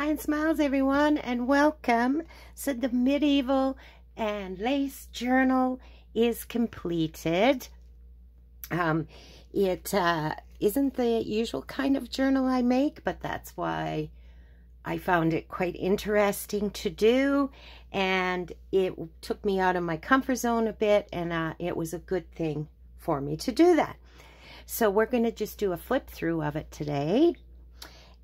and smiles, everyone, and welcome. So the medieval and lace journal is completed. It isn't the usual kind of journal I make, but that's why I found it quite interesting to do, and it took me out of my comfort zone a bit, and it was a good thing for me to do that. So we're going to just do a flip through of it today.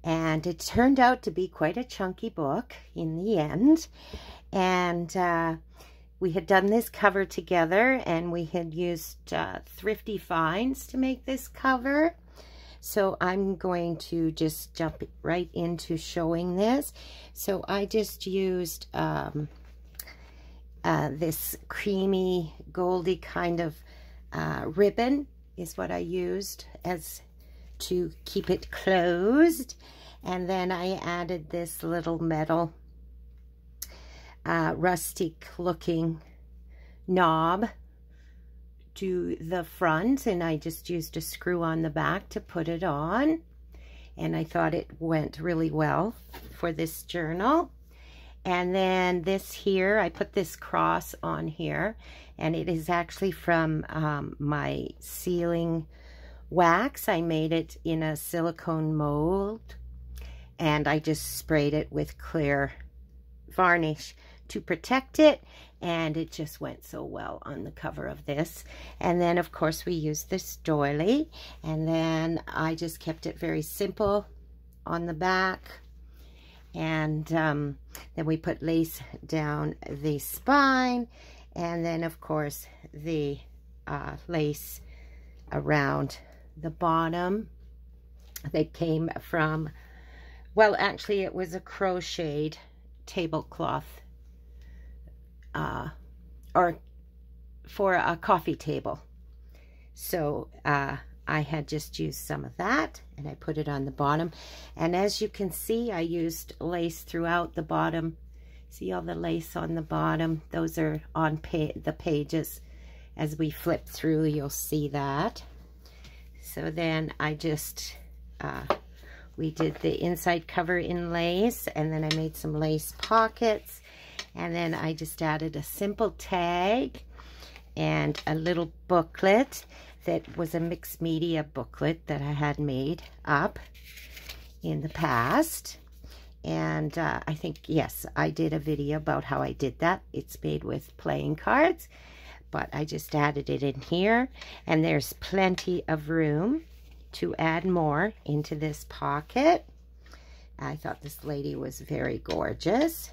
And it turned out to be quite a chunky book in the end. And we had done this cover together, and we had used thrifty finds to make this cover. So I'm going to just jump right into showing this. So I just used this creamy, goldy kind of ribbon is what I used as to keep it closed. And then I added this little metal rustic looking knob to the front, and I just used a screw on the back to put it on, and I thought it went really well for this journal. And then this here, I put this cross on here, and it is actually from my sealing wax. I made it in a silicone mold, and I just sprayed it with clear varnish to protect it, and it just went so well on the cover of this. And then of course we used this doily, and then I just kept it very simple on the back, and then we put lace down the spine, and then of course the lace around the bottom that came from, well, actually it was a crocheted tablecloth or for a coffee table. So I had just used some of that, and I put it on the bottom. And as you can see, I used lace throughout the bottom. See all the lace on the bottom? Those are on the pages. As we flip through, you'll see that. So then I just, we did the inside cover in lace, and then I made some lace pockets, and then I just added a simple tag and a little booklet that was a mixed media booklet that I had made up in the past. And I think, yes, I did a video about how I did that. It's made with playing cards, but I just added it in here, and there's plenty of room to add more into this pocket. I thought this lady was very gorgeous.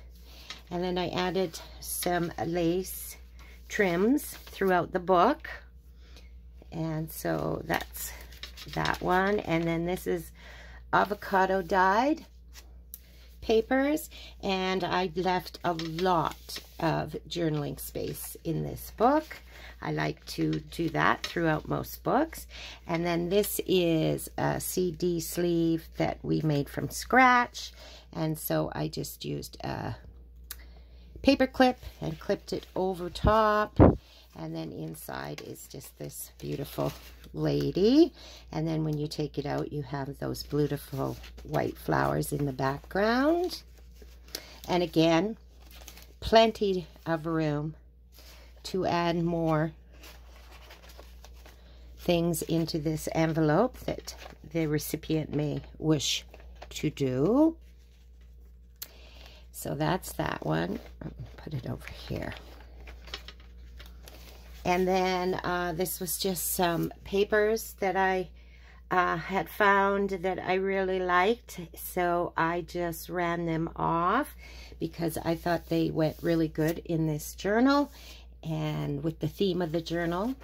And then I added some lace trims throughout the book, and so that's that one. And then this is avocado dyed papers, and I left a lot of journaling space in this book. I like to do that throughout most books. And then this is a CD sleeve that we made from scratch, and so I just used a paper clip and clipped it over top. And then inside is just this beautiful lady, and then when you take it out, you have those beautiful white flowers in the background. And again, plenty of room to add more things into this envelope that the recipient may wish to do. So that's that one. Put it over here. And then this was just some papers that I had found that I really liked. So I just ran them off because I thought they went really good in this journal and with the theme of the journal.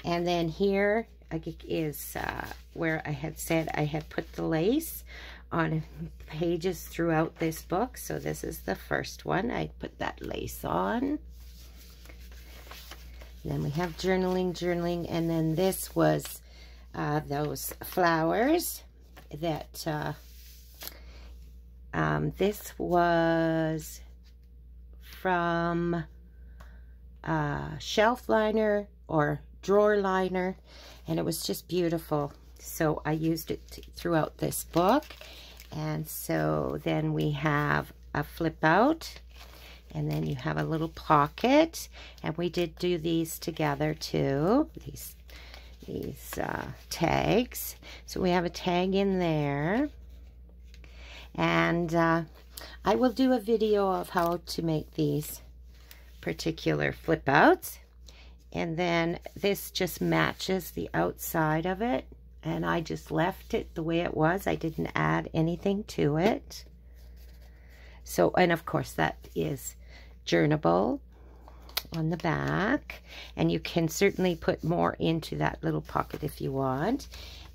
And then here is where I had said I had put the lace on pages throughout this book. So this is the first one. I put that lace on. Then we have journaling, and then this was those flowers that this was from shelf liner or drawer liner, and it was just beautiful. So I used it throughout this book, And so then we have a flip out, and then you have a little pocket, and we did do these together too, these tags. So we have a tag in there, and I will do a video of how to make these particular flip outs. And then this just matches the outside of it, and I just left it the way it was. I didn't add anything to it. So, and of course that is journalable on the back, and you can certainly put more into that little pocket if you want.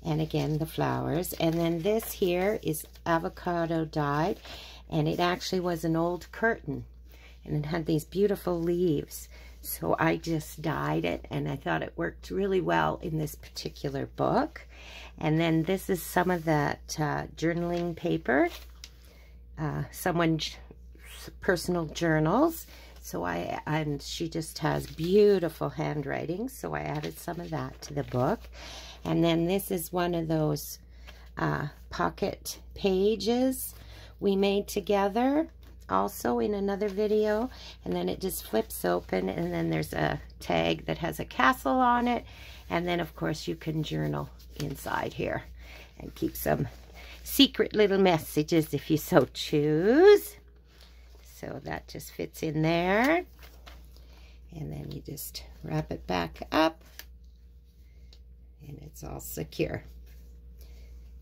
And again, the flowers. And then this here is avocado dyed, and it actually was an old curtain, and it had these beautiful leaves. So I just dyed it, and I thought it worked really well in this particular book. And then this is some of that journaling paper, someone's personal journals. So and she just has beautiful handwriting, so I added some of that to the book. And then this is one of those pocket pages we made together, also in another video. And then it just flips open, and then there's a tag that has a castle on it. And then of course you can journal inside here and keep some secret little messages if you so choose. So that just fits in there, and then you just wrap it back up, and it's all secure.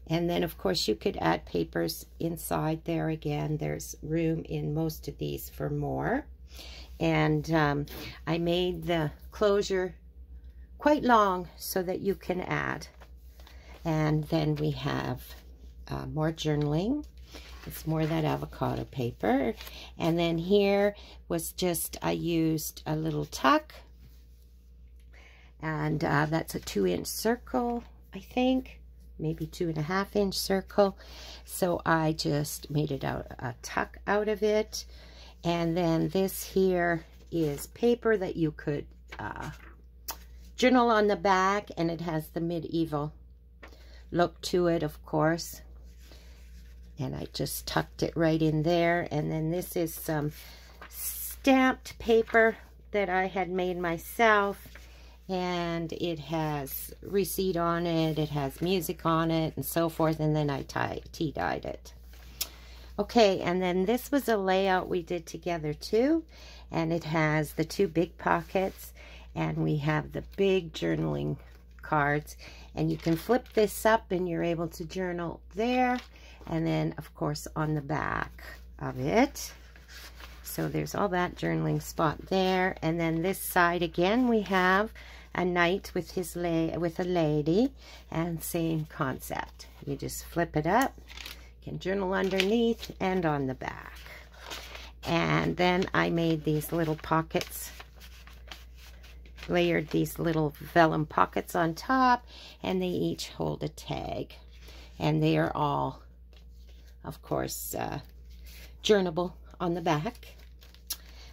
And then of course you could add papers inside there. Again, there's room in most of these for more. And I made the closure quite long so that you can add. And then we have more journaling. It's more that avocado paper. And then here was just, I used a little tuck, and that's a 2-inch circle, I think, maybe 2.5-inch circle. So I just made it out a tuck out of it. And then this here is paper that you could journal on the back, and it has the medieval look to it, of course. And I just tucked it right in there. And then this is some stamped paper that I had made myself, and it has receipt on it, it has music on it, and so forth. And then I tea-dyed it. Okay, and then this was a layout we did together too, and it has the 2 big pockets, and we have the big journaling cards, and you can flip this up and you're able to journal there. And then of course on the back of it, so there's all that journaling spot there. And then this side again, we have a knight with a lady, and same concept. You just flip it up, you can journal underneath and on the back. And then I made these little pockets, layered these little vellum pockets on top, and they each hold a tag, and they are all, of course, journalable on the back.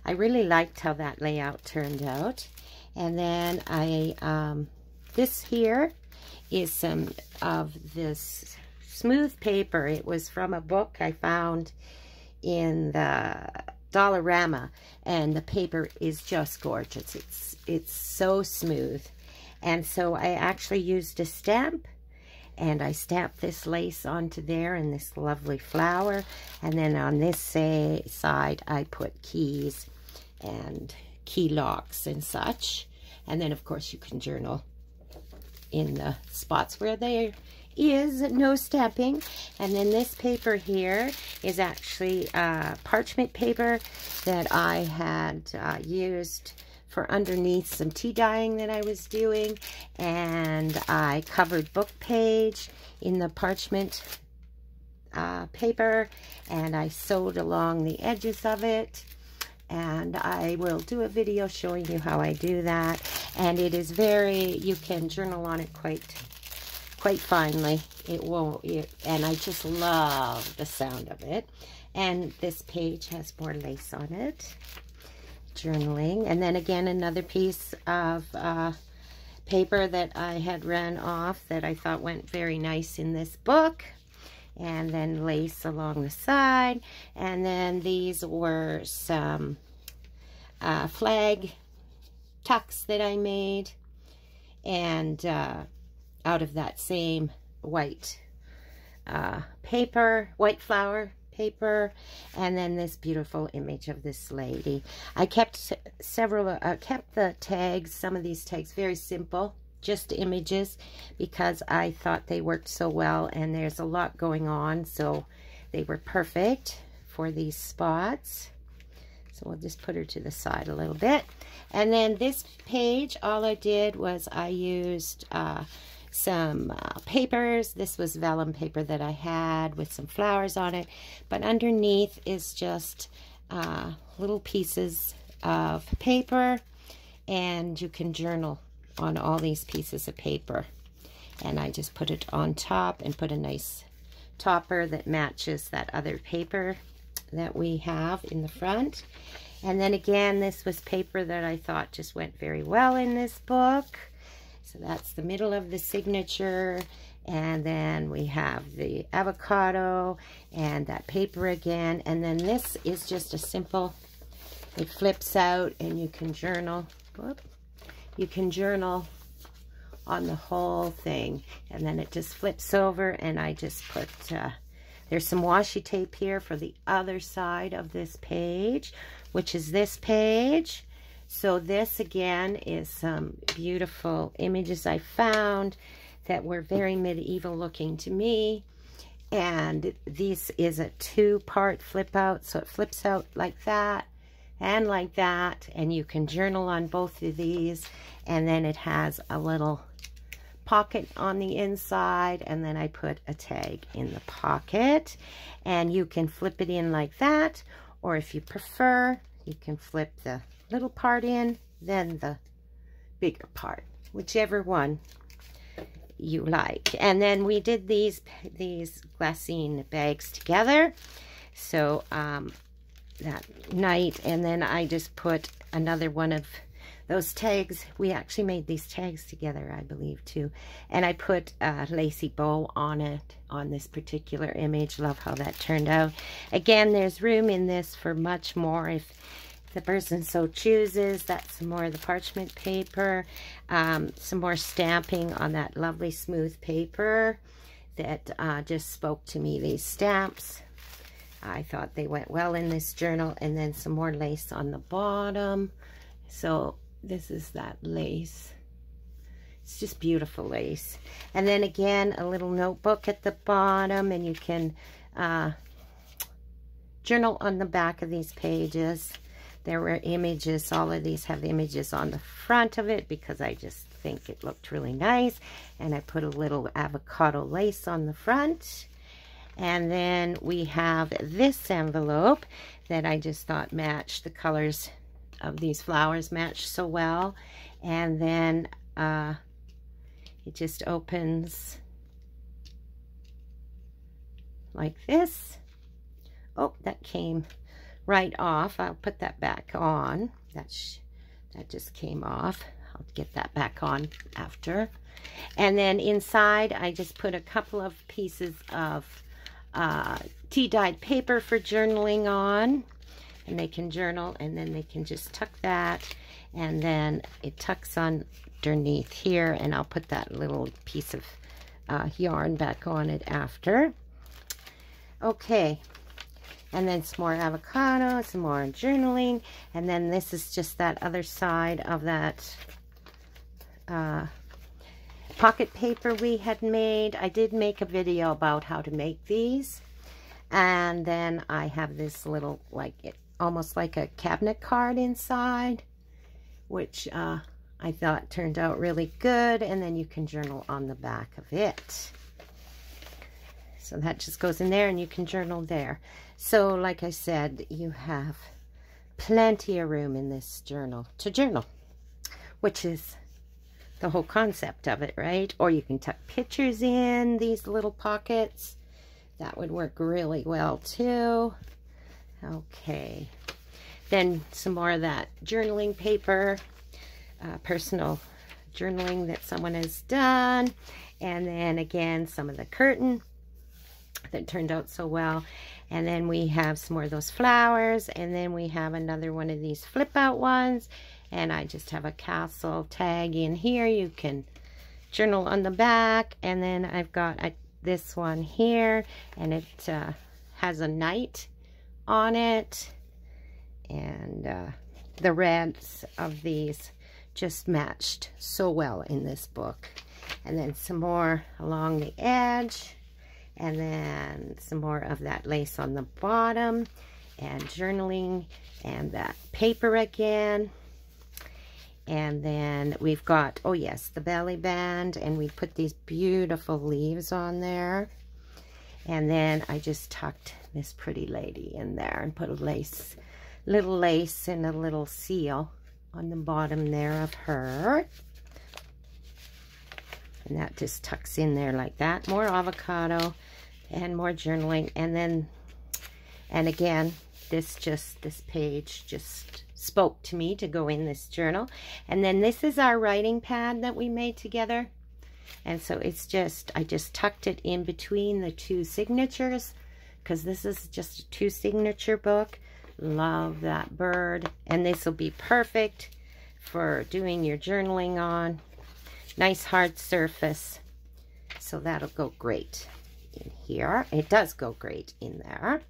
I really liked how that layout turned out. And then this here is some of this smooth paper. It was from a book I found in the Dollarama, and the paper is just gorgeous. It's so smooth. And so I actually used a stamp, and I stamped this lace onto there and this lovely flower. And then on this side, I put keys and key locks and such. And then, of course, you can journal in the spots where there is no stamping. And then this paper here is actually parchment paper that I had used for underneath some tea dyeing that I was doing, and I covered book page in the parchment paper, and I sewed along the edges of it, and I will do a video showing you how I do that. And it is you can journal on it quite finely. And I just love the sound of it. And this page has more lace on it. Journaling. And then again, another piece of paper that I had ran off that I thought went very nice in this book. and then lace along the side. And then these were some flag tucks that I made, and out of that same white paper, white flower paper. And then this beautiful image of this lady. I kept kept the tags, some of these tags, very simple, just images, because I thought they worked so well, and there's a lot going on, so they were perfect for these spots. So we'll just put her to the side a little bit. And then this page, all I did was I used some papers. This was vellum paper that I had with some flowers on it, but underneath is just little pieces of paper, and you can journal on all these pieces of paper. And I just put it on top and put a nice topper that matches that other paper that we have in the front. And then again, this was paper that I thought just went very well in this book. So that's the middle of the signature. And then we have the avocado and that paper again. And then this is just a simple, it flips out and you can journal. Whoop. You can journal on the whole thing, and then it just flips over, and I just put, there's some washi tape here for the other side of this page, which is this page. So this again is some beautiful images I found that were very medieval looking to me. And this is a 2-part flip out, so it flips out like that and like that, and you can journal on both of these. And then it has a little pocket on the inside, and then I put a tag in the pocket, and you can flip it in like that, or if you prefer, you can flip the little part in, then the bigger part, whichever one you like. And then we did these glassine bags together, so that night, and then I just put another one of those tags. We actually made these tags together, I believe, too. And I put a lacy bow on it, on this particular image. Love how that turned out. Again, there's room in this for much more if the person so chooses. That's some more of the parchment paper, some more stamping on that lovely smooth paper that just spoke to me, these stamps. I thought they went well in this journal. And then some more lace on the bottom. So this is that lace. It's just beautiful lace. And then again, a little notebook at the bottom, and you can journal on the back of these pages. There were images. All of these have images on the front of it because I just think it looked really nice. And I put a little avocado lace on the front. And then we have this envelope that I just thought matched the colors of these flowers, matched so well. And then it just opens like this. Oh, that came right off. I'll put that back on. That just came off. I'll get that back on after. And then inside, I just put a couple of pieces of tea-dyed paper for journaling on, and they can journal, and then they can just tuck that, and then it tucks underneath here, and I'll put that little piece of yarn back on it after. Okay, and then some more avocado, some more journaling, and then this is just that other side of that pocket paper we had made. I did make a video about how to make these. And then I have this little, like, almost like a cabinet card inside, which I thought turned out really good. And then you can journal on the back of it. So that just goes in there, and you can journal there. So like I said, you have plenty of room in this journal to journal, which is the whole concept of it, right? Or you can tuck pictures in these little pockets. That would work really well too. Okay. Then some more of that journaling paper, personal journaling that someone has done. And then again, some of the curtain that turned out so well. And then we have some more of those flowers, and then we have another one of these flip out ones, and I just have a castle tag in here. You can journal on the back, and then I've got this one here, and it has a knight on it, and the reds of these just matched so well in this book. And then some more along the edge, and then some more of that lace on the bottom, and journaling, and that paper again. And then we've got, oh yes, the belly band, and we put these beautiful leaves on there. And then I just tucked this pretty lady in there and put a lace, little lace and a little seal on the bottom there of her. And that just tucks in there like that. More avocado and more journaling. And then, and again, this page just spoke to me to go in this journal. And then this is our writing pad that we made together. And so it's just, I just tucked it in between the two signatures, because this is just a 2 signature book. Love that bird. And this will be perfect for doing your journaling on. Nice hard surface. So that'll go great in here. It does go great in there.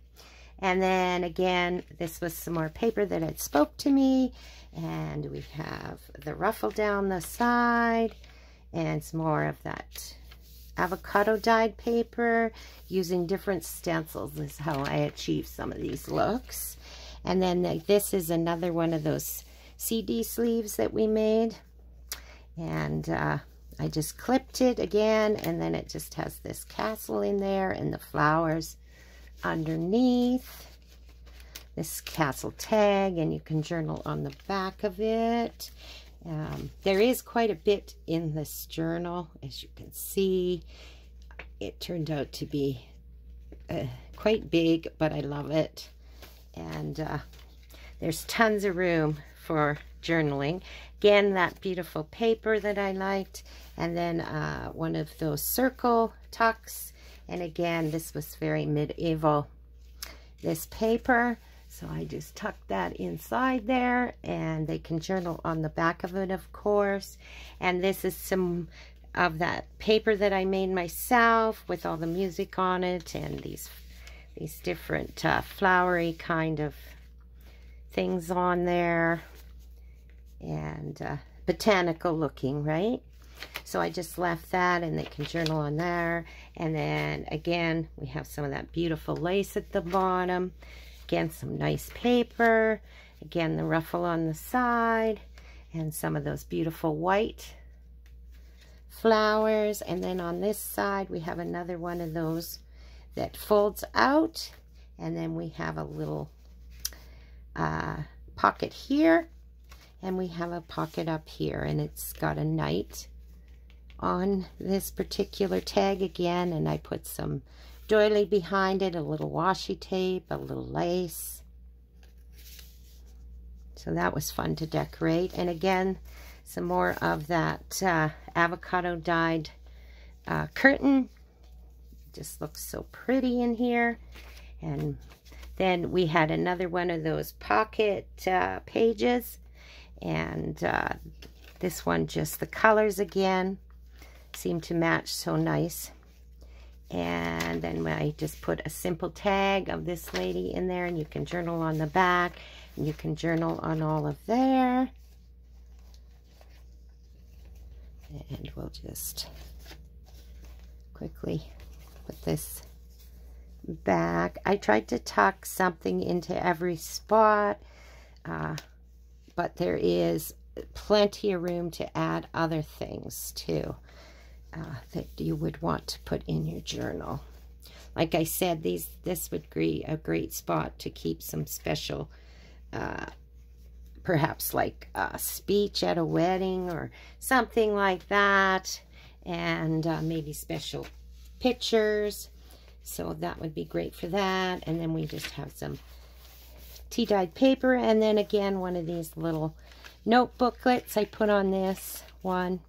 And then again, this was some more paper that had spoke to me. And we have the ruffle down the side, and some more of that avocado dyed paper using different stencils. This is how I achieve some of these looks. And then this is another one of those CD sleeves that we made. And I just clipped it again, and then it just has this castle in there and the flowers underneath. This castle tag, and you can journal on the back of it. There is quite a bit in this journal, as you can see. It turned out to be quite big, but I love it. And there's tons of room for journaling. Again, that beautiful paper that I liked, and then one of those circle tucks. And again, this was very medieval, this paper. So I just tucked that inside there, and they can journal on the back of it, of course. And this is some of that paper that I made myself with all the music on it, and these different flowery kind of things on there, and botanical looking, right? So I just left that, and they can journal on there. And then again, we have some of that beautiful lace at the bottom. Again, some nice paper. Again, the ruffle on the side, and some of those beautiful white flowers. And then on this side, we have another one of those that folds out. And then we have a little pocket here, and we have a pocket up here, and it's got a knight on this particular tag again, and I put some doily behind it, a little washi tape, a little lace. So that was fun to decorate. And again, some more of that avocado dyed curtain. Just looks so pretty in here. And then we had another one of those pocket pages, and this one, just the colors again seem to match so nice. And then I just put a simple tag of this lady in there, and you can journal on the back, and you can journal on all of there. And we'll just quickly put this back. I tried to tuck something into every spot, but there is plenty of room to add other things too that you would want to put in your journal. Like I said, this would be a great spot to keep some special, perhaps like a speech at a wedding or something like that, and maybe special pictures. So that would be great for that. And then we just have some tea-dyed paper, and then again one of these little note booklets I put on this one,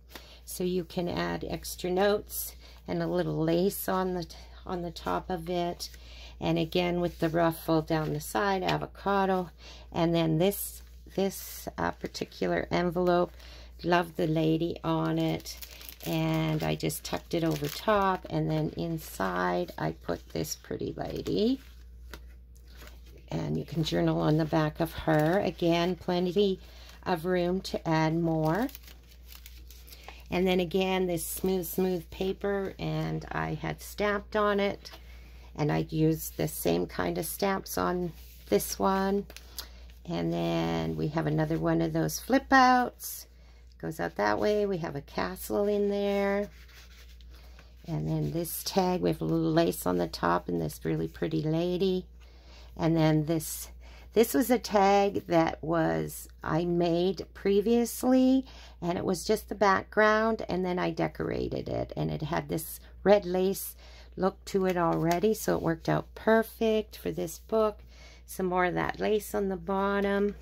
so you can add extra notes, and a little lace on on the top of it. And again, with the ruffle down the side, avocado. And then this particular envelope, love the lady on it. And I just tucked it over top. And then inside, I put this pretty lady. And you can journal on the back of her. Again, plenty of room to add more. And then again, this smooth paper, and I had stamped on it. And I used the same kind of stamps on this one. And then we have another one of those flip outs. Goes out that way. We have a castle in there. And then this tag, we have a little lace on the top and this really pretty lady. And then this was a tag that I made previously, and it was just the background, and then I decorated it, and it had this red lace look to it already, so it worked out perfect for this book. Some more of that lace on the bottom.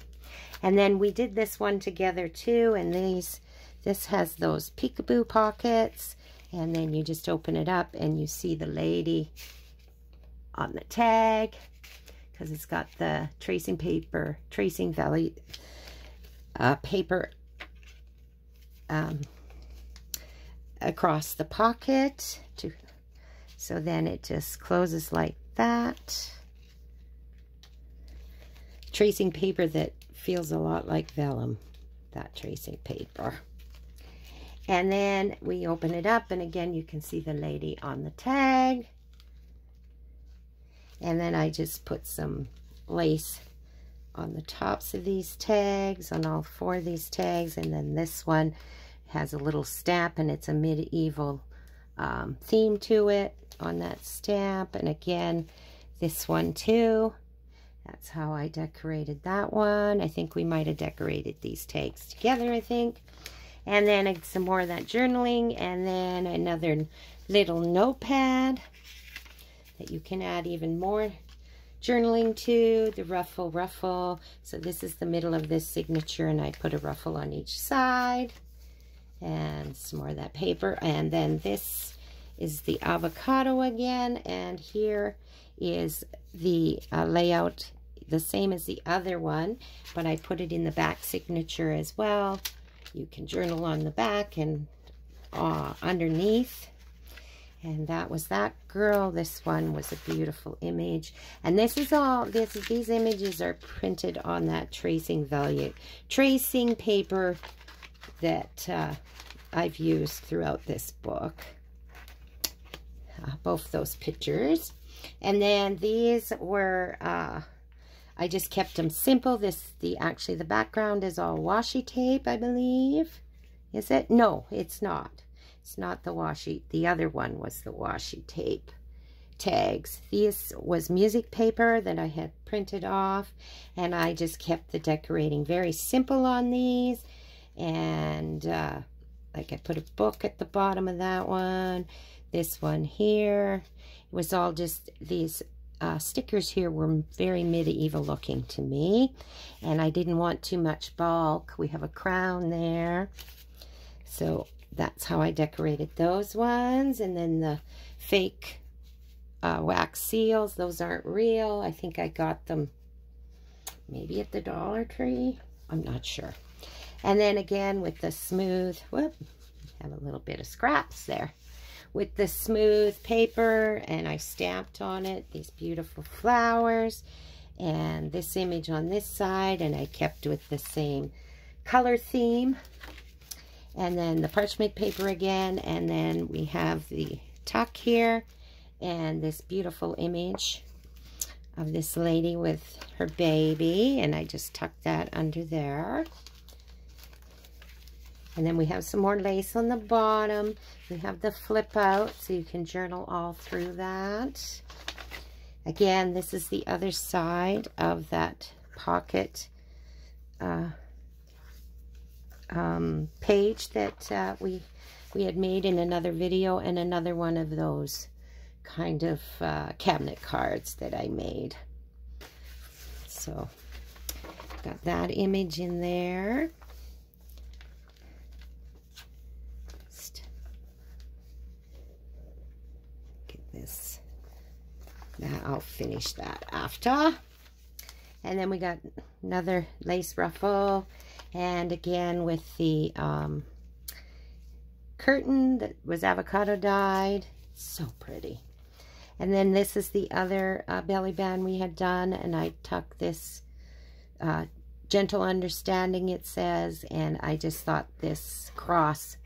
And then we did this one together too, and this has those peekaboo pockets, and then you just open it up and you see the lady on the tag, because it's got the tracing value paper across the pocket. So then it just closes like that. Tracing paper that feels a lot like vellum, that tracing paper. And then we open it up, and again you can see the lady on the tag. And then I just put some lace on the tops of these tags, on all 4 of these tags. And then this one has a little stamp, and it's a medieval theme to it on that stamp. And again, this one too. That's how I decorated that one. I think we might have decorated these tags together, I think. And then some more of that journaling, and then another little notepad that you can add even more journaling to. The ruffle. So this is the middle of this signature, and I put a ruffle on each side. And some more of that paper. And then this is the avocado again. And here is the layout, the same as the other one, but I put it in the back signature as well. You can journal on the back and underneath. And that was that girl. This one was a beautiful image. And this is all, these images are printed on that tracing paper that I've used throughout this book. Both those pictures. And then these were, I just kept them simple. Actually the background is all washi tape, I believe. Is it? No, it's not. It's not the washi. The other one was the washi tape tags. This was music paper that I had printed off, and I just kept the decorating very simple on these. And like I put a book at the bottom of that one. This one here, it was all just these stickers here were very medieval looking to me, and I didn't want too much bulk. We have a crown there, so that's how I decorated those ones. And then the fake wax seals, those aren't real. I think I got them maybe at the Dollar Tree, I'm not sure. And then again with the smooth, have a little bit of scraps there, with the smooth paper, and I stamped on it these beautiful flowers and this image on this side, and I kept with the same color theme. And then the parchment paper again, and then we have the tuck here and this beautiful image of this lady with her baby, and I just tucked that under there. And then we have some more lace on the bottom. We have the flip out, so you can journal all through that. Again, this is the other side of that pocket page that we had made in another video, and another one of those kind of cabinet cards that I made. So got that image in there. Get this Now I'll finish that after. And then we got another lace ruffle, and again with the curtain that was avocado dyed. So pretty. And then this is the other belly band we had done, and I tucked this gentle understanding, it says, and I just thought this cross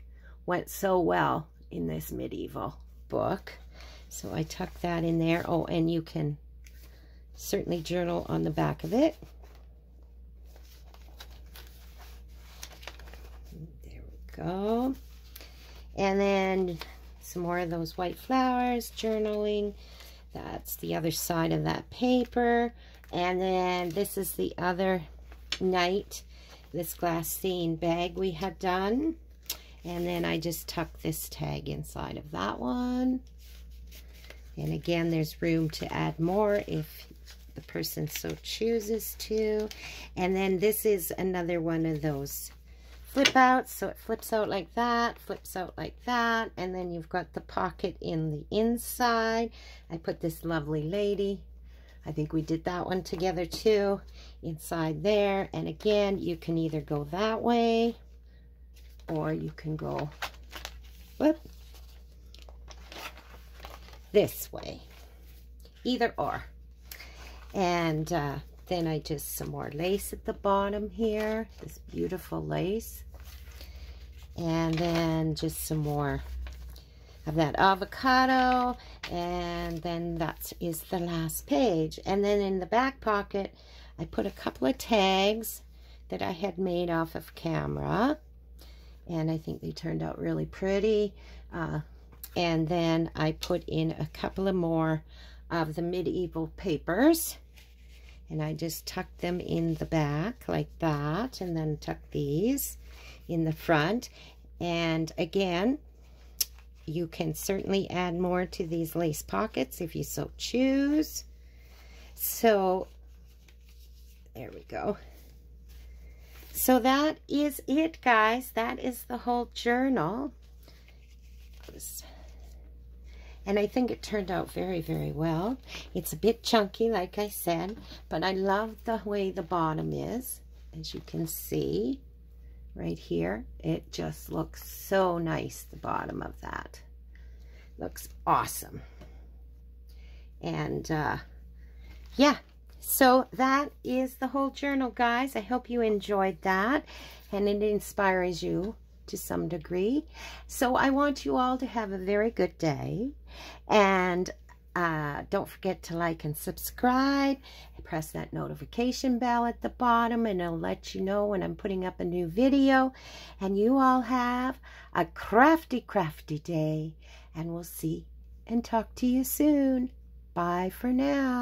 went so well in this medieval book, so I tucked that in there. Oh, and you can certainly journal on the back of it. There we go. And then some more of those white flowers, journaling. That's the other side of that paper. And then this is the other night, this glassine bag we had done. And then I just tucked this tag inside of that one. And again, there's room to add more if the person so chooses to. And then this is another one of those flip outs, so it flips out like that, flips out like that, and then you've got the pocket in the inside. I put this lovely lady, I think we did that one together too, inside there. And again, you can either go that way or you can go this way, either or. And then I just some more lace at the bottom here, this beautiful lace. And then just some more of that avocado. And then that is the last page. And then in the back pocket, I put a couple of tags that I had made off of camera. And I think they turned out really pretty. And then I put in a couple of more of the medieval papers. And I just tucked them in the back like that, and then tuck these in the front. And again, you can certainly add more to these lace pockets if you so choose. So there we go. So that is it, guys. That is the whole journal. And I think it turned out very, very well. It's a bit chunky, like I said, but I love the way the bottom is. As you can see right here, it just looks so nice, the bottom of that. Looks awesome. And yeah, so that is the whole journal, guys. I hope you enjoyed that and it inspires you to some degree. So I want you all to have a very good day, and don't forget to like and subscribe. Press that notification bell at the bottom and it'll let you know when I'm putting up a new video. And you all have a crafty day, and we'll see and talk to you soon. Bye for now.